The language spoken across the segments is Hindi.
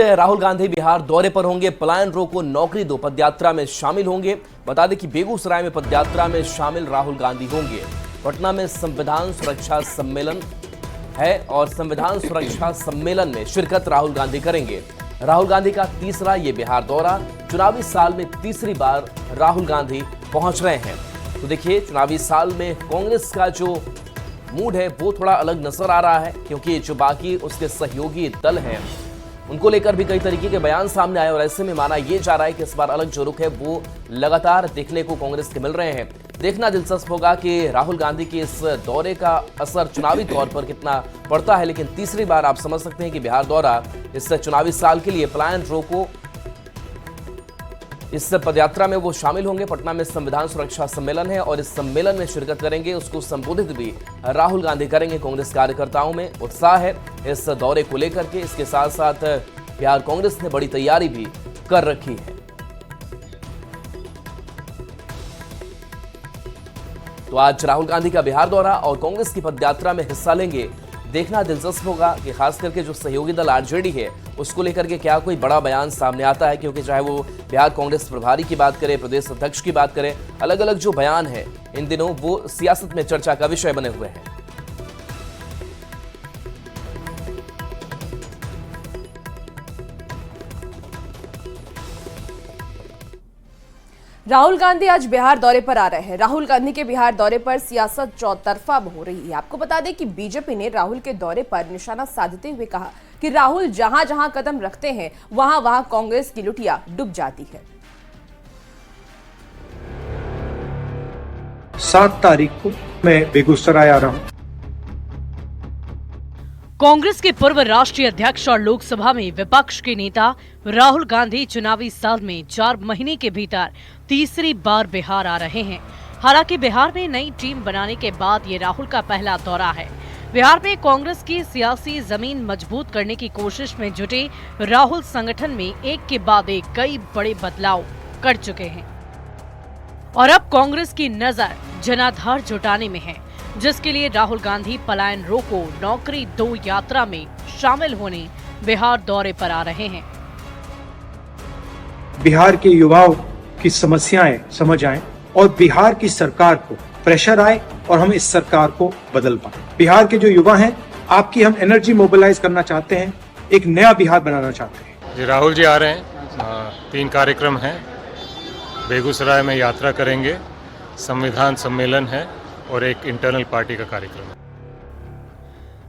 हैं, राहुल गांधी बिहार दौरे पर होंगे। पलायन रोको नौकरी दो पदयात्रा में शामिल होंगे। बता दें कि बेगूसराय में पदयात्रा में शामिल राहुल गांधी होंगे। पटना में संविधान सुरक्षा सम्मेलन है और संविधान सुरक्षा सम्मेलन में शिरकत राहुल गांधी करेंगे। राहुल गांधी का तीसरा ये बिहार दौरा, चुनावी साल में तीसरी बार राहुल गांधी पहुंच रहे हैं। तो देखिए, चुनावी साल में कांग्रेस का जो मूड है वो थोड़ा अलग नजर आ रहा है, क्योंकि जो बाकी उसके सहयोगी दल हैं उनको लेकर भी कई तरीके के बयान सामने आए और ऐसे में माना यह जा रहा है कि इस बार अलग जो रुख है वो लगातार देखने को कांग्रेस के मिल रहे हैं। देखना दिलचस्प होगा कि राहुल गांधी के इस दौरे का असर चुनावी तौर पर कितना पड़ता है। लेकिन तीसरी बार आप समझ सकते हैं कि बिहार दौरा इस चुनावी साल के लिए पलायन रोको इस पदयात्रा में वो शामिल होंगे। पटना में संविधान सुरक्षा सम्मेलन है और इस सम्मेलन में शिरकत करेंगे। उसको संबोधित भी राहुल गांधी करेंगे। कांग्रेस कार्यकर्ताओं में उत्साह है इस दौरे को लेकर के। इसके साथ साथ बिहार कांग्रेस ने बड़ी तैयारी भी कर रखी है। तो आज राहुल गांधी का बिहार दौरा और कांग्रेस की पदयात्रा में हिस्सा लेंगे। देखना दिलचस्प होगा कि खास करके जो सहयोगी दल आरजेडी है उसको लेकर के क्या कोई बड़ा बयान सामने आता है, क्योंकि चाहे वो बिहार कांग्रेस प्रभारी की बात करें, प्रदेश अध्यक्ष की बात करें, अलग अलग जो बयान है इन दिनों वो सियासत में चर्चा का विषय बने हुए हैं। राहुल गांधी आज बिहार दौरे पर आ रहे हैं। राहुल गांधी के बिहार दौरे पर सियासत चौतरफा हो रही है। आपको बता दें कि बीजेपी ने राहुल के दौरे पर निशाना साधते हुए कहा कि राहुल जहां जहां कदम रखते हैं वहां वहां कांग्रेस की लुटिया डूब जाती है। 7 तारीख को मैं बेगूसराय आ रहा हूं। कांग्रेस के पूर्व राष्ट्रीय अध्यक्ष और लोकसभा में विपक्ष के नेता राहुल गांधी चुनावी साल में 4 महीने के भीतर तीसरी बार बिहार आ रहे हैं। हालांकि बिहार में नई टीम बनाने के बाद ये राहुल का पहला दौरा है। बिहार में कांग्रेस की सियासी जमीन मजबूत करने की कोशिश में जुटे राहुल संगठन में एक के बाद एक कई बड़े बदलाव कर चुके हैं और अब कांग्रेस की नजर जनाधार जुटाने में है, जिसके लिए राहुल गांधी पलायन रोको नौकरी दो यात्रा में शामिल होने बिहार दौरे पर आ रहे हैं। बिहार के युवाओं की समस्याएं समझ आए और बिहार की सरकार को प्रेशर आए और हम इस सरकार को बदल पाए। बिहार के जो युवा हैं, आपकी हम एनर्जी मोबिलाइज करना चाहते हैं, एक नया बिहार बनाना चाहते हैं। जी राहुल जी आ रहे हैं। 3 कार्यक्रम हैं। बेगूसराय में यात्रा करेंगे, संविधान सम्मेलन है और एक इंटरनल पार्टी का कार्यक्रम है।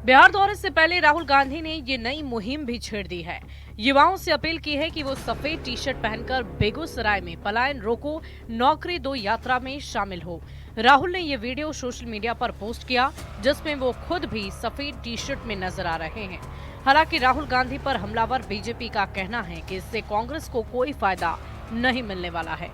बिहार दौरे से पहले राहुल गांधी ने ये नई मुहिम भी छेड़ दी है। युवाओं से अपील की है कि वो सफेद टी शर्ट पहनकर बेगूसराय में पलायन रोको नौकरी दो यात्रा में शामिल हो। राहुल ने ये वीडियो सोशल मीडिया पर पोस्ट किया, जिसमें वो खुद भी सफेद टी शर्ट में नजर आ रहे हैं। हालांकि राहुल गांधी पर हमलावर बीजेपी का कहना है कि इससे कांग्रेस को कोई फायदा नहीं मिलने वाला है।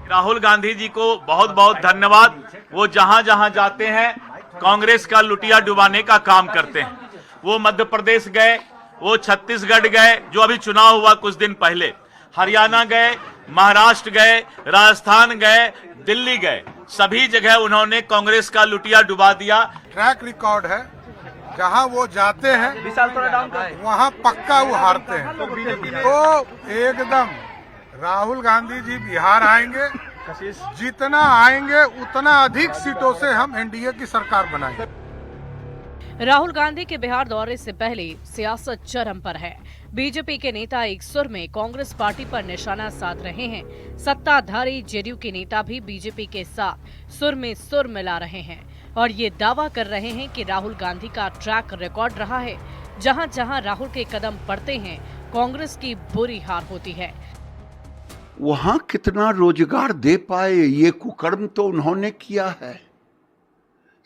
राहुल गांधी जी को बहुत बहुत धन्यवाद। वो जहां जहां जाते हैं कांग्रेस का लुटिया डुबाने का काम करते हैं। वो मध्य प्रदेश गए, वो छत्तीसगढ़ गए जो अभी चुनाव हुआ कुछ दिन पहले, हरियाणा गए, महाराष्ट्र गए, राजस्थान गए, दिल्ली गए, सभी जगह उन्होंने कांग्रेस का लुटिया डुबा दिया। ट्रैक रिकॉर्ड है, जहां वो जाते हैं वहां पक्का वो हारते हैं। तो एकदम राहुल गांधी जी बिहार आएंगे, जितना आएंगे उतना अधिक सीटों से हम एनडीए की सरकार बनाएंगे। राहुल गांधी के बिहार दौरे से पहले सियासत चरम पर है। बीजेपी के नेता एक सुर में कांग्रेस पार्टी पर निशाना साध रहे हैं। सत्ताधारी जेडीयू के नेता भी बीजेपी के साथ सुर में सुर मिला रहे हैं और ये दावा कर रहे हैं कि राहुल गांधी का ट्रैक रिकॉर्ड रहा है। जहां जहां राहुल के कदम पड़ते हैं कांग्रेस की बुरी हार होती है। वहां कितना रोजगार दे पाए, ये कुकर्म तो उन्होंने किया है।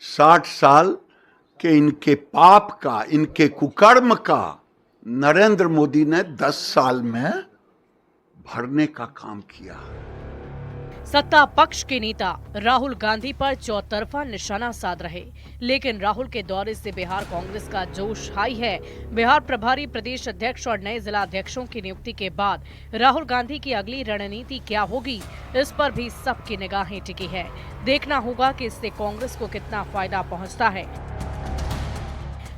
60 साल के इनके पाप का, इनके कुकर्म का नरेंद्र मोदी ने 10 साल में भरने का काम किया। सत्ता पक्ष के नेता राहुल गांधी पर चौतरफा निशाना साध रहे, लेकिन राहुल के दौरे से बिहार कांग्रेस का जोश हाई है। बिहार प्रभारी प्रदेश अध्यक्ष और नए जिला अध्यक्षों की नियुक्ति के बाद राहुल गांधी की अगली रणनीति क्या होगी, इस पर भी सबकी निगाहें टिकी है। देखना होगा कि इससे कांग्रेस को कितना फायदा पहुंचता है।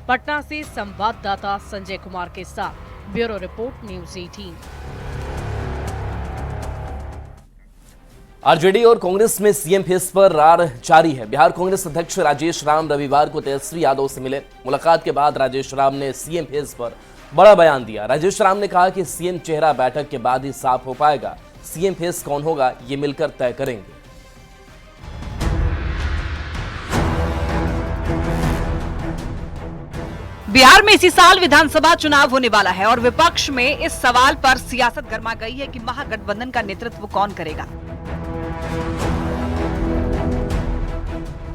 पटना से संवाददाता संजय कुमार के साथ ब्यूरो रिपोर्ट न्यूज 18। आरजेडी और कांग्रेस में सीएम फेस पर रार जारी है। बिहार कांग्रेस अध्यक्ष राजेश राम रविवार को तेजस्वी यादव से मिले। मुलाकात के बाद राजेश राम ने सीएम फेस पर बड़ा बयान दिया। राजेश राम ने कहा कि सीएम चेहरा बैठक के बाद ही साफ हो पाएगा। सीएम फेस कौन होगा ये मिलकर तय करेंगे। बिहार में इसी साल विधानसभा चुनाव होने वाला है और विपक्ष में इस सवाल पर सियासत गर्मा गई है कि महागठबंधन का नेतृत्व कौन करेगा।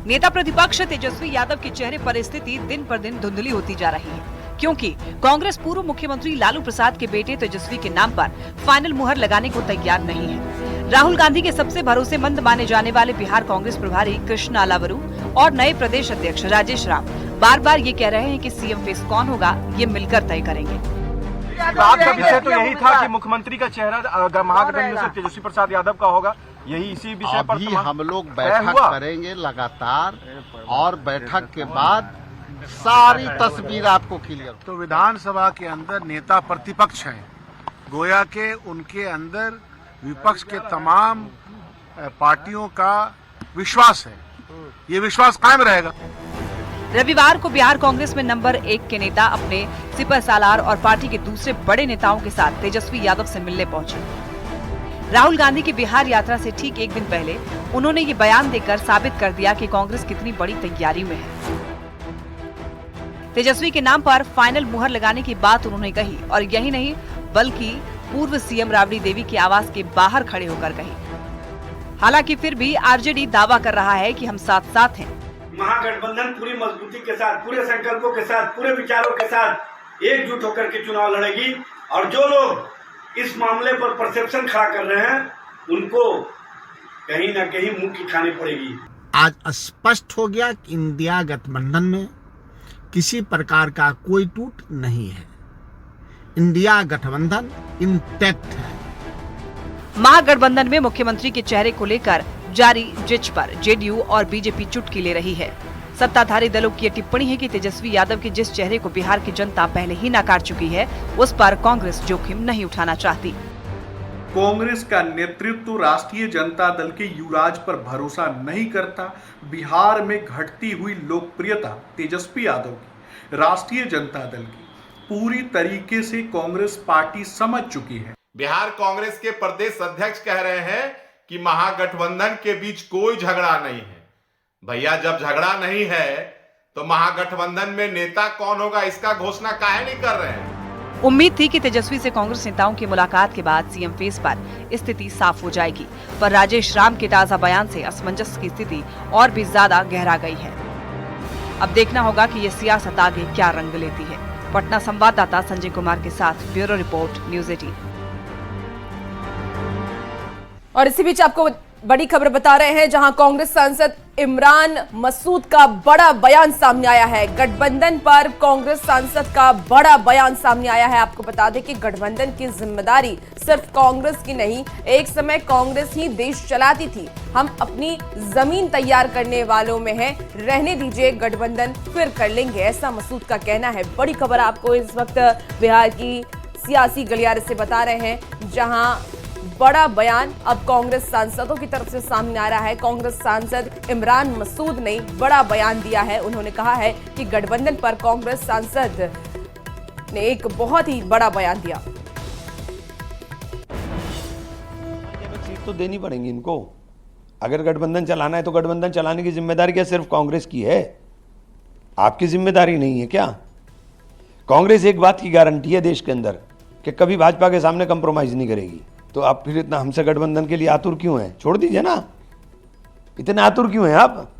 नेता प्रतिपक्ष तेजस्वी यादव के चेहरे पर स्थिति दिन पर दिन धुंधली होती जा रही है, क्योंकि कांग्रेस पूर्व मुख्यमंत्री लालू प्रसाद के बेटे तेजस्वी के नाम पर फाइनल मुहर लगाने को तैयार नहीं है। राहुल गांधी के सबसे भरोसेमंद माने जाने वाले बिहार कांग्रेस प्रभारी कृष्ण अलावरू और नए प्रदेश अध्यक्ष राजेश राम बार बार ये कह रहे हैं कि सीएम फेस कौन होगा ये मिलकर तय करेंगे। बात का विषय तो यही था कि मुख्यमंत्री का चेहरा महागठबंधन से तेजस्वी प्रसाद यादव का होगा, यही इसी विषय पर अभी हम लोग बैठक करेंगे लगातार और बैठक के बाद सारी तस्वीर आपको क्लियर। तो विधानसभा के अंदर नेता प्रतिपक्ष हैं, गोया के उनके अंदर विपक्ष के तमाम पार्टियों का विश्वास है, ये विश्वास कायम रहेगा। रविवार को बिहार कांग्रेस में नंबर 1 के नेता अपने सिपहसालार और पार्टी के दूसरे बड़े नेताओं के साथ तेजस्वी यादव से मिलने पहुंचे। राहुल गांधी की बिहार यात्रा से ठीक एक दिन पहले उन्होंने ये बयान देकर साबित कर दिया कि कांग्रेस कितनी बड़ी तैयारी में है। तेजस्वी के नाम पर फाइनल मुहर लगाने की बात उन्होंने कही और यही नहीं बल्कि पूर्व सीएम राबड़ी देवी के आवास के बाहर खड़े होकर कही। हालांकि फिर भी आरजेडी दावा कर रहा है कि हम साथ साथ हैं। महागठबंधन पूरी मजबूती के साथ, पूरे संकल्पों के साथ, पूरे विचारों के साथ एकजुट होकर के चुनाव लड़ेगी और जो लोग इस मामले पर परसेप्शन खड़ा कर रहे हैं उनको कहीं न कहीं मुंह की खानी पड़ेगी। आज स्पष्ट हो गया कि इंडिया गठबंधन में किसी प्रकार का कोई टूट नहीं है। इंडिया गठबंधन इंटैक्ट है। महागठबंधन में मुख्यमंत्री के चेहरे को लेकर जारी जिच पर जेडीयू और बीजेपी चुटकी ले रही है। सत्ताधारी दलों की यह टिप्पणी है कि तेजस्वी यादव के जिस चेहरे को बिहार की जनता पहले ही नकार चुकी है, उस पर कांग्रेस जोखिम नहीं उठाना चाहती। कांग्रेस का नेतृत्व राष्ट्रीय जनता दल के युवराज पर भरोसा नहीं करता। बिहार में घटती हुई लोकप्रियता तेजस्वी यादव की, राष्ट्रीय जनता दल की पूरी तरीके से कांग्रेस पार्टी समझ चुकी है। बिहार कांग्रेस के प्रदेश अध्यक्ष कह रहे हैं कि महागठबंधन के बीच कोई झगड़ा नहीं है। भैया, जब झगड़ा नहीं है तो महागठबंधन में नेता कौन होगा इसका घोषणा काहे नहीं कर रहे हैं। उम्मीद थी कि तेजस्वी से कांग्रेस नेताओं की मुलाकात के बाद सीएम फेस पर स्थिति साफ हो जाएगी, पर राजेश राम के ताजा बयान से असमंजस की स्थिति और भी ज्यादा गहरा गई है। अब देखना होगा कि ये सियासत आगे क्या रंग लेती है। पटना संवाददाता संजय कुमार के साथ ब्यूरो रिपोर्ट न्यूज 18। और इसी बीच आपको बड़ी खबर बता रहे हैं, जहां कांग्रेस सांसद इमरान मसूद का बड़ा बयान सामने आया है। गठबंधन पर कांग्रेस सांसद का बड़ा बयान सामने आया है। आपको बता दें कि गठबंधन की जिम्मेदारी सिर्फ कांग्रेस की नहीं, एक समय कांग्रेस ही देश चलाती थी। हम अपनी जमीन तैयार करने वालों में हैं, रहने दीजिए, गठबंधन फिर कर लेंगे, ऐसा मसूद का कहना है। बड़ी खबर आपको इस वक्त बिहार की सियासी गलियारे से बता रहे हैं, जहां बड़ा बयान अब कांग्रेस सांसदों की तरफ से सामने आ रहा है। कांग्रेस सांसद इमरान मसूद ने बड़ा बयान दिया है। उन्होंने कहा है कि गठबंधन पर कांग्रेस सांसद ने एक बहुत ही बड़ा बयान दिया। सीट तो देनी पड़ेगी इनको। अगर गठबंधन चलाना है तो गठबंधन चलाने की जिम्मेदारी क्या सिर्फ कांग्रेस की है? आपकी जिम्मेदारी नहीं है क्या? कांग्रेस एक बात की गारंटी है देश के अंदर कि कभी भाजपा के सामने कंप्रोमाइज नहीं करेगी। तो आप फिर इतना हमसे गठबंधन के लिए आतुर क्यों हैं? छोड़ दीजिए ना, इतने आतुर क्यों हैं आप?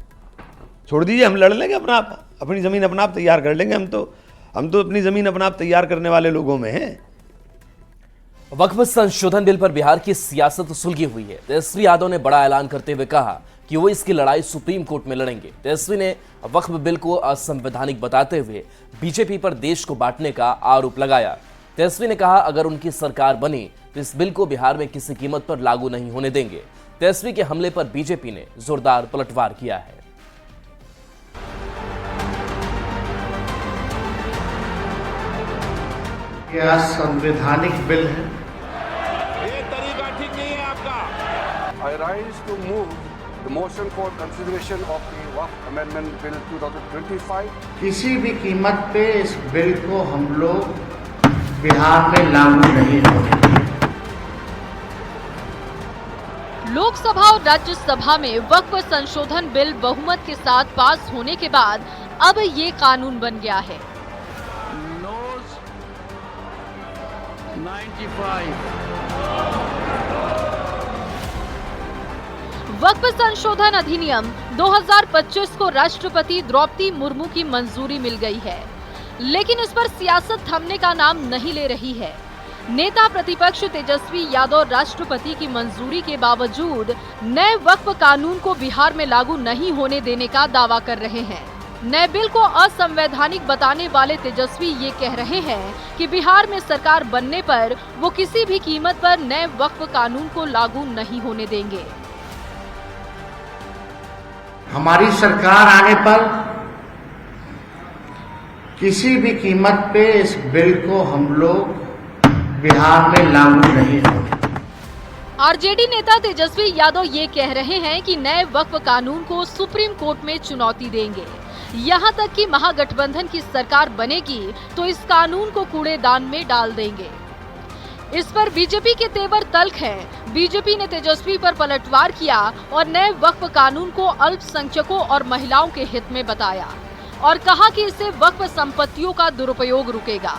छोड़ दीजिए, हम लड़ लेंगे अपना आप, अपनी ज़मीन अपना आप तैयार कर लेंगे। हम तो अपनी ज़मीन अपना आप तैयार करने वाले लोगों में हैं। वक्फ संशोधन बिल पर बिहार की सियासत सुलगी हुई है। तेजस्वी यादव ने बड़ा ऐलान करते हुए कहा कि वो इसकी लड़ाई सुप्रीम कोर्ट में लड़ेंगे। तेजस्वी ने वक्फ बिल को असंवैधानिक बताते हुए बीजेपी पर देश को बांटने का आरोप लगाया। तेजस्वी ने कहा, अगर उनकी सरकार बनी तो इस बिल को बिहार में किसी कीमत पर लागू नहीं होने देंगे। तेजस्वी के हमले पर बीजेपी ने जोरदार पलटवार किया है। यह संवैधानिक बिल है। ये तरीका ठीक नहीं है आपका। I rise to move the motion for consideration of the Waqf Amendment Bill 2025. किसी भी कीमत पे इस बिल को हम लोग बिहार में लागू नहीं होंगे। लोकसभा और राज्यसभा में वक्फ संशोधन बिल बहुमत के साथ पास होने के बाद अब ये कानून बन गया है। नोज 95। वक्फ संशोधन अधिनियम 2025 को राष्ट्रपति द्रौपदी मुर्मू की मंजूरी मिल गई है, लेकिन इस पर सियासत थमने का नाम नहीं ले रही है। नेता प्रतिपक्ष तेजस्वी यादव राष्ट्रपति की मंजूरी के बावजूद नए वक्फ कानून को बिहार में लागू नहीं होने देने का दावा कर रहे हैं। नए बिल को असंवैधानिक बताने वाले तेजस्वी ये कह रहे हैं कि बिहार में सरकार बनने पर वो किसी भी कीमत पर नए वक्फ कानून को लागू नहीं होने देंगे। हमारी सरकार आने पर किसी भी कीमत पे इस बिल को हम लोग बिहार में लागू नहीं होंगे। आरजेडी नेता तेजस्वी यादव ये कह रहे हैं कि नए वक्फ कानून को सुप्रीम कोर्ट में चुनौती देंगे। यहाँ तक कि महागठबंधन की सरकार बनेगी तो इस कानून को कूड़ेदान में डाल देंगे। इस पर बीजेपी के तेवर तल्ख हैं। बीजेपी ने तेजस्वी पर पलटवार किया और नए वक्फ कानून को अल्पसंख्यकों और महिलाओं के हित में बताया और कहा कि इससे वक्फ संपत्तियों का दुरुपयोग रुकेगा।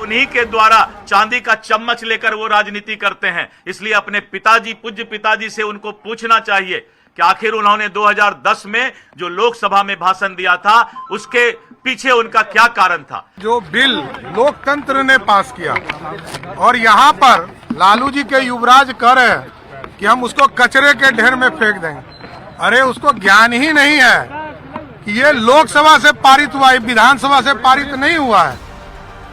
उन्हीं के द्वारा चांदी का चम्मच लेकर वो राजनीति करते हैं, इसलिए अपने पिताजी, पूज्य पिताजी से उनको पूछना चाहिए कि आखिर उन्होंने 2010 में जो लोकसभा में भाषण दिया था उसके पीछे उनका क्या कारण था। जो बिल लोकतंत्र ने पास किया और यहाँ पर लालू जी के युवराज कह रहे हैं कि हम उसको कचरे के ढेर में फेंक देंगे। अरे उसको ज्ञान ही नहीं है कि ये लोकसभा से पारित हुआ है, विधानसभा से पारित नहीं हुआ है।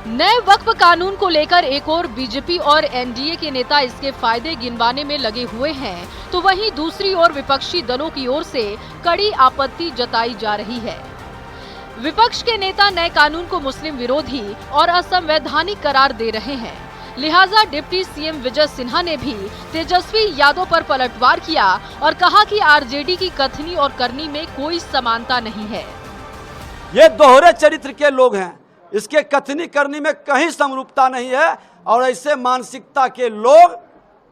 नए वक्फ कानून को लेकर एक और बीजेपी और एनडीए के नेता इसके फायदे गिनवाने में लगे हुए हैं, तो वहीं दूसरी ओर विपक्षी दलों की ओर से कड़ी आपत्ति जताई जा रही है। विपक्ष के नेता नए कानून को मुस्लिम विरोधी और असंवैधानिक करार दे रहे हैं। लिहाजा डिप्टी सीएम विजय सिन्हा ने भी तेजस्वी यादव पर पलटवार किया और कहा कि आरजेडी की कथनी और करनी में कोई समानता नहीं है। ये दोहरे चरित्र के लोग हैं, इसके कथनी करनी में कहीं समरूपता नहीं है और ऐसे मानसिकता के लोग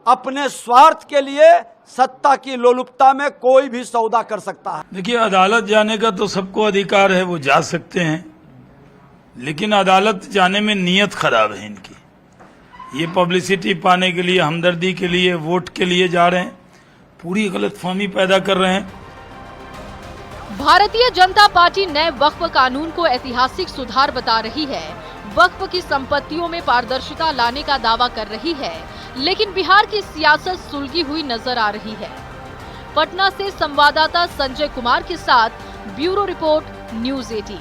अपने स्वार्थ के लिए सत्ता की लोलुपता में कोई भी सौदा कर सकता है। देखिए, अदालत जाने का तो सबको अधिकार है, वो जा सकते हैं, लेकिन अदालत जाने में नीयत खराब है इनकी। ये पब्लिसिटी पाने के लिए, हमदर्दी के लिए, वोट के लिए जा रहे हैं, पूरी गलतफहमी पैदा कर रहे हैं। भारतीय जनता पार्टी नए वक्फ कानून को ऐतिहासिक सुधार बता रही है। वक्फ की संपत्तियों में पारदर्शिता लाने का दावा कर रही है, लेकिन बिहार की सियासत सुलगी हुई नजर आ रही है। पटना से संवाददाता संजय कुमार के साथ ब्यूरो रिपोर्ट, न्यूज़ 18।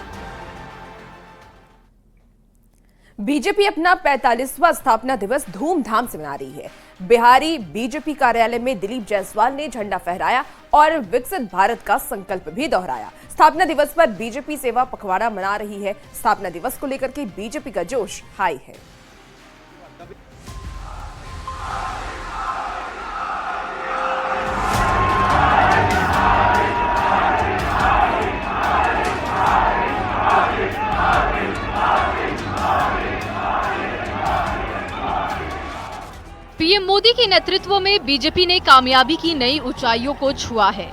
बीजेपी अपना 45वां स्थापना दिवस धूमधाम से मना रही है। बिहारी बीजेपी कार्यालय में दिलीप जायसवाल ने झंडा फहराया और विकसित भारत का संकल्प भी दोहराया। स्थापना दिवस पर बीजेपी सेवा पखवाड़ा मना रही है। स्थापना दिवस को लेकर के बीजेपी का जोश हाई है। पीएम मोदी के नेतृत्व में बीजेपी ने कामयाबी की नई ऊंचाइयों को छुआ है।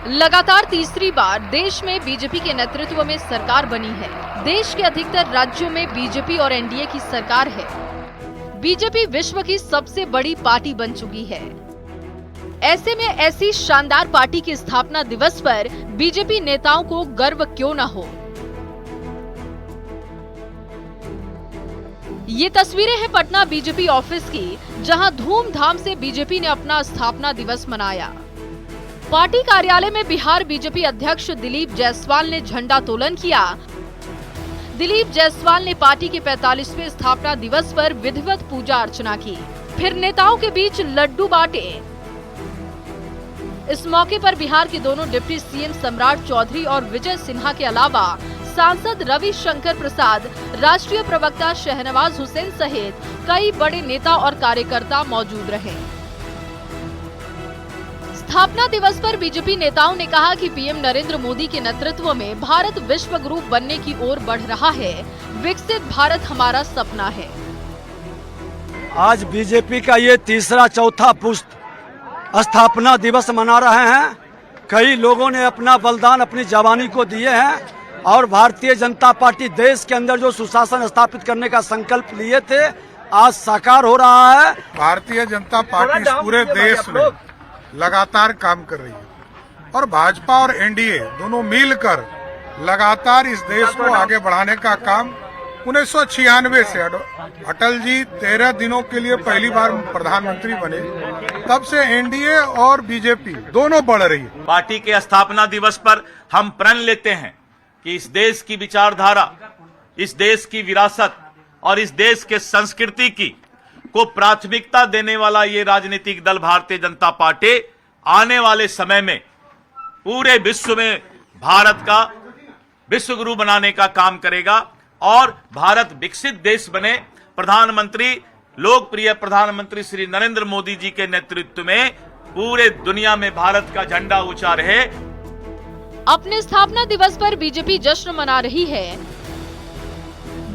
लगातार तीसरी बार देश में बीजेपी के नेतृत्व में सरकार बनी है। देश के अधिकतर राज्यों में बीजेपी और एनडीए की सरकार है। बीजेपी विश्व की सबसे बड़ी पार्टी बन चुकी है। ऐसे में ऐसी शानदार पार्टी के स्थापना दिवस पर बीजेपी नेताओं को गर्व क्यों न हो। ये तस्वीरें हैं पटना बीजेपी ऑफिस की, जहां धूमधाम से बीजेपी ने अपना स्थापना दिवस मनाया। पार्टी कार्यालय में बिहार बीजेपी अध्यक्ष दिलीप जायसवाल ने झंडोत्तोलन किया। दिलीप जायसवाल ने पार्टी के 45वें स्थापना दिवस पर विधिवत पूजा अर्चना की, फिर नेताओं के बीच लड्डू बांटे। इस मौके पर बिहार के दोनों डिप्टी सीएम सम्राट चौधरी और विजय सिन्हा के अलावा सांसद रविशंकर प्रसाद, राष्ट्रीय प्रवक्ता शहनवाज हुसैन सहित कई बड़े नेता और कार्यकर्ता मौजूद रहे। स्थापना दिवस पर बीजेपी नेताओं ने कहा कि पीएम नरेंद्र मोदी के नेतृत्व में भारत विश्व गुरु बनने की ओर बढ़ रहा है। विकसित भारत हमारा सपना है। आज बीजेपी का ये तीसरा चौथा पुष्प स्थापना दिवस मना रहे हैं। कई लोगों ने अपना बलिदान, अपनी जवानी को दिए हैं और भारतीय जनता पार्टी देश के अंदर जो सुशासन स्थापित करने का संकल्प लिए थे, आज साकार हो रहा है। भारतीय जनता पार्टी इस पूरे देश में लगातार काम कर रही है और भाजपा और एनडीए दोनों मिलकर लगातार इस देश को आगे बढ़ाने का काम 1996 से अटल जी 13 दिनों के लिए पहली बार प्रधानमंत्री बने, तब से एनडीए और बीजेपी दोनों बढ़ रही है। पार्टी के स्थापना दिवस पर हम प्रण लेते हैं कि इस देश की विचारधारा, इस देश की विरासत और इस देश के संस्कृति की को प्राथमिकता देने वाला ये राजनीतिक दल भारतीय जनता पार्टी आने वाले समय में पूरे विश्व में भारत का विश्व गुरु बनाने का काम करेगा और भारत विकसित देश बने। प्रधानमंत्री, लोकप्रिय प्रधानमंत्री श्री नरेंद्र मोदी जी के नेतृत्व में पूरे दुनिया में भारत का झंडा ऊंचा रहे। अपने स्थापना दिवस पर बीजेपी जश्न मना रही है।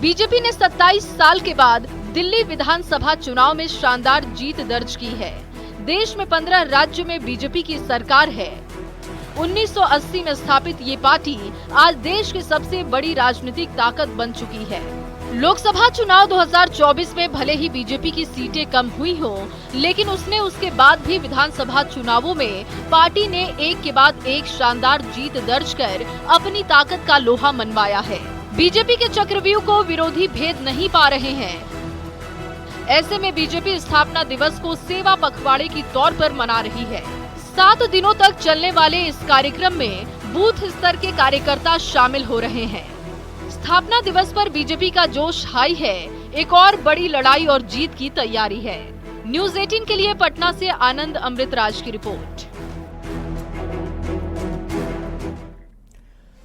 बीजेपी ने 27 साल के बाद दिल्ली विधानसभा चुनाव में शानदार जीत दर्ज की है। देश में 15 राज्यों में बीजेपी की सरकार है। 1980 में स्थापित ये पार्टी आज देश की सबसे बड़ी राजनीतिक ताकत बन चुकी है। लोकसभा चुनाव 2024 में भले ही बीजेपी की सीटें कम हुई हो, लेकिन उसके बाद भी विधानसभा चुनावों में पार्टी ने एक के बाद एक शानदार जीत दर्ज कर अपनी ताकत का लोहा मनवाया है। बीजेपी के चक्रव्यूह को विरोधी भेद नहीं पा रहे हैं। ऐसे में बीजेपी स्थापना दिवस को सेवा पखवाड़े की तौर पर मना रही है। 7 दिनों तक चलने वाले इस कार्यक्रम में बूथ स्तर के कार्यकर्ता शामिल हो रहे हैं। स्थापना दिवस पर बीजेपी का जोश हाई है। एक और बड़ी लड़ाई और जीत की तैयारी है। न्यूज़ 18 के लिए पटना से आनंद अमृतराज की रिपोर्ट।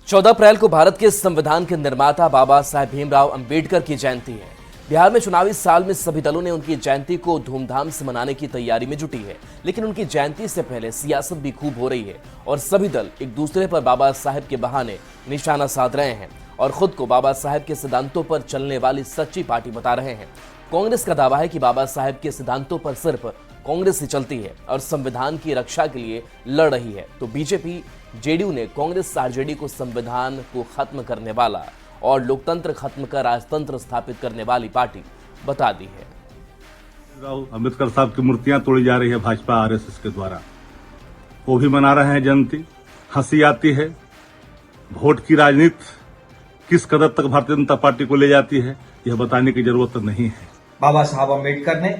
14 अप्रैल को भारत के संविधान के निर्माता बाबा साहेब भीमराव अंबेडकर की जयंती है। बिहार में चुनावी साल में सभी दलों ने उनकी जयंती को धूमधाम से मनाने की तैयारी में जुटी है, लेकिन उनकी जयंती से पहले सियासत भी खूब हो रही है और सभी दल एक दूसरे पर बाबा साहेब के बहाने निशाना साध रहे हैं और खुद को बाबा साहेब के सिद्धांतों पर चलने वाली सच्ची पार्टी बता रहे हैं। कांग्रेस का दावा है कि बाबा साहेब के सिद्धांतों पर सिर्फ कांग्रेस ही चलती है और संविधान की रक्षा के लिए लड़ रही है, तो बीजेपी जेडीयू ने कांग्रेस आरजेडी को संविधान को खत्म करने वाला और लोकतंत्र खत्म कर राजतंत्र स्थापित करने वाली पार्टी बता दी है। अम्बेडकर साहब की मूर्तियां तोड़ी जा रही है भाजपा आरएसएस के द्वारा, वो भी मना रहे हैं जयंती। हंसी आती है। वोट की राजनीति किस कदर तक भारतीय जनता पार्टी को ले जाती है, यह बताने की जरूरत नहीं है। बाबा साहब अम्बेडकर ने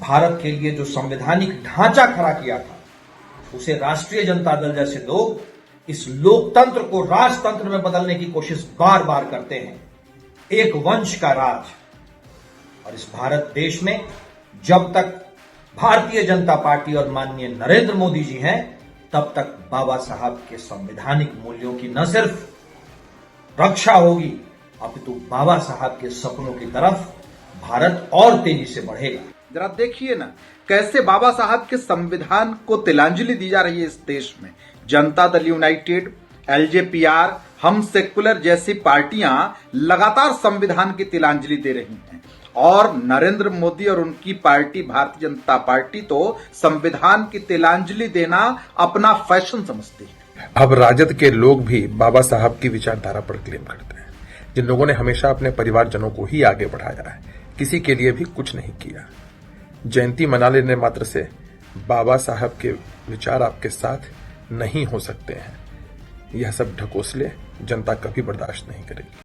भारत के लिए जो संवैधानिक ढांचा खड़ा किया था, उसे राष्ट्रीय जनता दल जैसे लोग इस लोकतंत्र को राजतंत्र में बदलने की कोशिश बार बार करते हैं। एक वंश का राज। और इस भारत देश में जब तक भारतीय जनता पार्टी और माननीय नरेंद्र मोदी जी हैं, तब तक बाबा साहब के संवैधानिक मूल्यों की न सिर्फ रक्षा होगी, अपितु बाबा साहब के सपनों की तरफ भारत और तेजी से बढ़ेगा। जरा देखिए ना कैसे बाबा साहब के संविधान को तिलांजलि दी जा रही है इस देश में। जनता दल यूनाइटेड, एलजेपीआर, हम सेकुलर जैसी पार्टियां लगातार संविधान की तिलांजलि दे रही हैं और नरेंद्र मोदी और उनकी पार्टी भारतीय जनता पार्टी तो संविधान की तिलांजलि देना अपना फैशन समझती है। अब राजद के लोग भी बाबा साहब की विचारधारा पर क्लेम करते हैं, जिन लोगों ने हमेशा अपने परिवारजनों को ही आगे बढ़ाया है, किसी के लिए भी कुछ नहीं किया। जयंती मना लेने मात्र से बाबा साहब के विचार आपके साथ नहीं हो सकते हैं। यह सब ढकोसले जनता कभी बर्दाश्त नहीं करेगी।